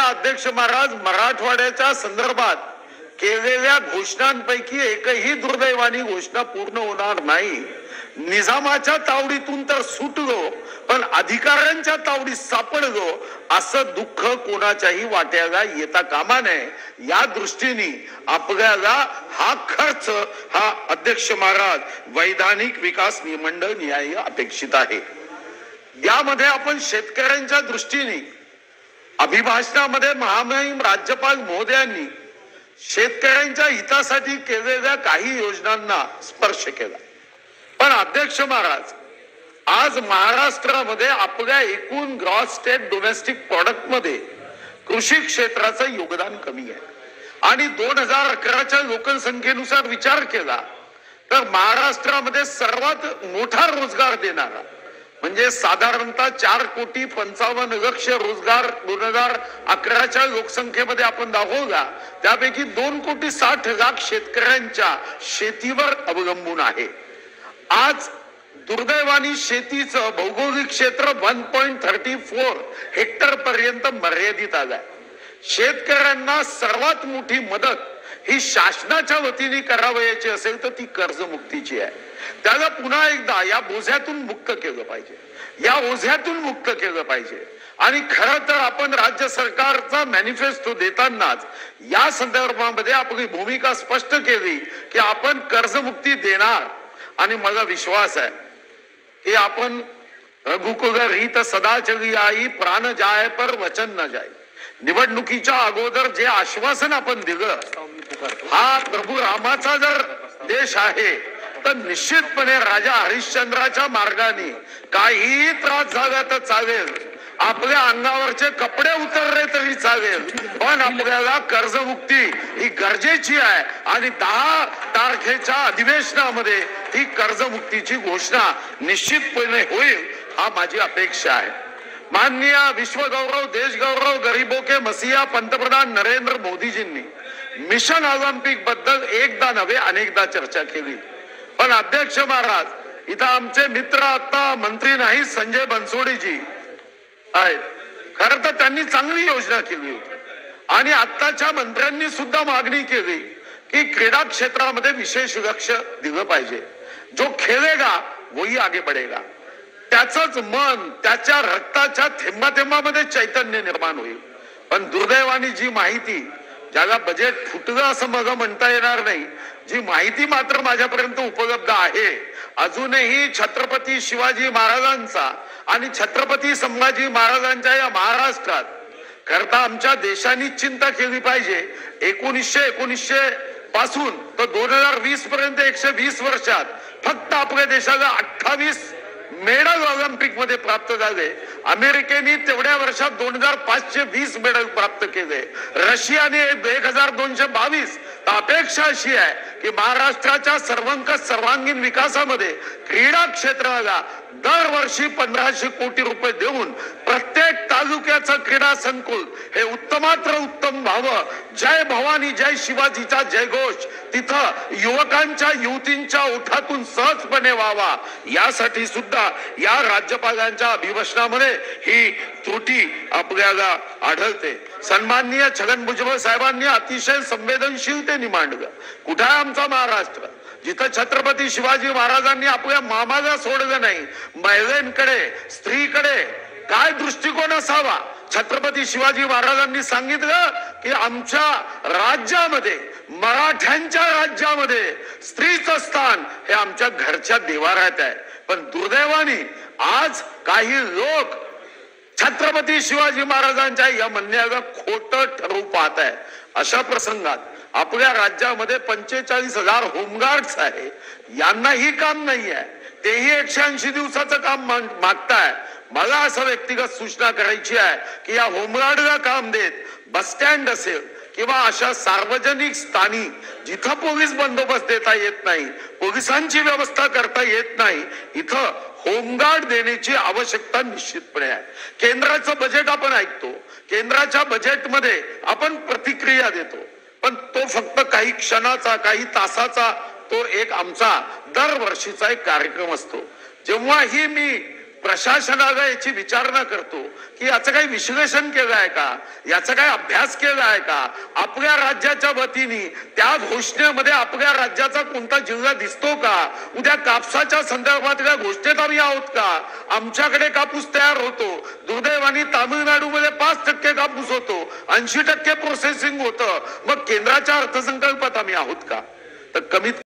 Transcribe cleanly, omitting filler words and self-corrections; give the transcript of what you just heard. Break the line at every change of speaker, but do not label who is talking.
अध्यक्ष महाराज, मराठवाड्याच्या संदर्भात केलेल्या घोषणांपैकी एकही दुर्दैवानी घोषणा पूर्ण होणार नाही. निजामाच्या तावडीतून तर सुटलो, पण अधिकाऱ्यांच्या तावडीत सापडलो असं दुःख कोणाच्याही वाट्याला येता कामा नये. या दृष्टीने आपल्याला हा खर्च हा अध्यक्ष महाराज वैधानिक विकास मंडळ न्याय अपेक्षित आहे. यामध्ये आपण शेतकऱ्यांच्या दृष्टीने अभिभाषणामध्ये महामहिम राज्यपाल महोदयांनी शेतकऱ्यांच्या हितासाठी केलेल्या काही योजनांना स्पर्श केला. पण अध्यक्ष महाराज, आज महाराष्ट्रामध्ये आपल्या एकूण ग्रॉस स्टेट डोमेस्टिक प्रॉडक्ट मध्ये कृषी क्षेत्राचं योगदान कमी आहे. आणि 2011च्या लोकसंख्येनुसार विचार केला तर महाराष्ट्रामध्ये सर्वात मोठा रोजगार देणारा म्हणजे साधारणतः 4,55,00,000 रोजगार 2011च्या लोकसंख्येमध्ये आपण दाखवला. त्यापैकी 2,60,00,000 शेतकऱ्यांच्या शेतीवर अवलंबून आहे. आज दुर्दैवानी शेतीचं भौगोलिक क्षेत्र 1.34 हेक्टर पर्यंत मर्यादित आलंय. शेतकऱ्यांना सर्वात मोठी मदत ही शासनाच्या वतीने करावयाची असेल तर ती कर्जमुक्तीची आहे. त्याला पुन्हा एकदा या बोझ्यातून मुक्त केलं पाहिजे, या ओझ्यातून मुक्त केलं पाहिजे. आणि खरं तर आपण राज्य सरकारचा मॅनिफेस्टो देतानाच या संदर्भामध्ये आपली भूमिका स्पष्ट केली की आपण कर्जमुक्ती देणार. आणि मला विश्वास आहे की आपण रघुकुल रीत सदा चली आई, प्राण जाय पर वचन न जाय. निवडणुकीच्या अगोदर जे आश्वासन आपण दिलं, हा प्रभू रामाचा जर देश आहे तर निश्चितपणे राजा हरिश्चंद्राच्या मार्गाने काहीही त्रास झाला तर चालेल, आपल्या अंगावरचे कपडे उतरले तरी चालेल, पण आपल्याला कर्जमुक्ती ही गरजेची आहे. आणि 10 तारखेच्या अधिवेशनामध्ये ही कर्जमुक्तीची घोषणा निश्चितपणे होईल, हा माझी अपेक्षा आहे. माननीय विश्वगौरव देशगौरव गरीबों के मसीहा पंतप्रधान नरेंद्र मोदीजींनी मिशन ऑलिम्पिक बद्दल एकदा नव्हे अनेकदा चर्चा केली. पण अध्यक्ष महाराज, इथं आमचे मित्र आता मंत्री नाही संजय बनसोडेजी आहेत. खरं तर त्यांनी चांगली योजना केली होती आणि आत्ताच्या मंत्र्यांनी सुद्धा मागणी केली की क्रीडा क्षेत्रामध्ये विशेष लक्ष दिलं पाहिजे. जो खेळेगा वही आगे बढ़ेगा. त्याचंच मन, त्याच्या रक्ताच्या थेंबाथेंबामध्ये चैतन्य निर्माण होईल. पण दुर्दैवाने जी माहिती, ज्याला बजेट फुटलं असं मला म्हणता येणार नाही, जी माहिती मात्र माझ्यापर्यंत उपलब्ध आहे, अजूनही छत्रपती शिवाजी महाराजांचा आणि छत्रपती संभाजी महाराजांच्या या महाराष्ट्रात करता आमच्या देशाने चिंता केली पाहिजे. 1919 पासून तर 2020 पर्यंत 120 वर्षात फक्त आपल्या देशाला 28 मेडल ऑलिम्पिक मध्ये प्राप्त झाले. अमेरिकेने तेवढ्या वर्षात 2520 मेडल प्राप्त केले. रशियाने 1222. अपेक्षा अशी आहे की महाराष्ट्राच्या सर्वंकष सर्वांगीण विकासामध्ये क्रीडा क्षेत्राला दरवर्षी 1500 कोटी रुपये देऊन प्रत्येक तालुक्याचं क्रीडा संकुल हे उत्तमात्र उत्तम व्हावं. जय भवानी जय शिवाजीचा जयघोष तिथं युवकांच्या युवतींच्या ओठातून सहजपणे व्हावा, यासाठी सुद्धा या राज्यपालांच्या अभिभाषणामध्ये ही त्रुटी आपल्याला आढळते. सन्माननीय छगन भुजबळ साहेबांनी अतिशय संवेदनशीलतेने मांडलं. कुठे आहे आमचा महाराष्ट्र, जिथं छत्रपती शिवाजी महाराजांनी आपल्या मामाला सोडलं नाही. महिलांकडे, स्त्रीकडे काय दृष्टिकोन असावा. छत्रपती शिवाजी महाराजांनी सांगितलं की आमच्या राज्यामध्ये, मराठ्यांच्या राज्यामध्ये स्त्रीचं स्थान हे आमच्या घरच्या देवाऱ्यात आहे. पण दुर्दैवाने आज काही लोक छत्रपती शिवाजी महाराजांच्या या म्हणण्याला खोटं ठरवू पाहत आहे. अशा प्रसंगात आपल्या राज्यामध्ये 45,000 होमगार्ड्स आहे, यांनाही काम नाही आहे, तेही 180 दिवसाचं काम मागताय. मला असं व्यक्तिगत सूचना करायची आहे की या होमगार्डला काम देत बस स्टँड असेल किंवा अशा सार्वजनिक स्थानी जिथं पोलीस बंदोबस्त देता येत नाही, पोलिसांची व्यवस्था करता येत नाही, इथं होमगार्ड देण्याची आवश्यकता निश्चितपणे आहे. केंद्राचं बजेट आपण ऐकतो, केंद्राच्या बजेटमध्ये आपण प्रतिक्रिया देतो, पण तो फक्त काही क्षणाचा, काही तासाचा तो एक आमचा दरवर्षीचा एक कार्यक्रम असतो. जेव्हाही मी प्रशासनाला याची विचारणा करतो की याचं काही विश्लेषण केलं आहे का, याचा काही अभ्यास केला आहे का, आपल्या राज्याच्या वतीने त्या घोषणेमध्ये आपल्या राज्याचा कोणता जिल्हा दिसतो का, उद्या कापसाच्या संदर्भातल्या घोषणेत आम्ही आहोत का, आमच्याकडे कापूस तयार होतो, दुर्दैवाने तामिळनाडूमध्ये 5% कापूस होतो, 80% प्रोसेसिंग होतं, मग केंद्राच्या अर्थसंकल्पात आम्ही आहोत का. तर कमीत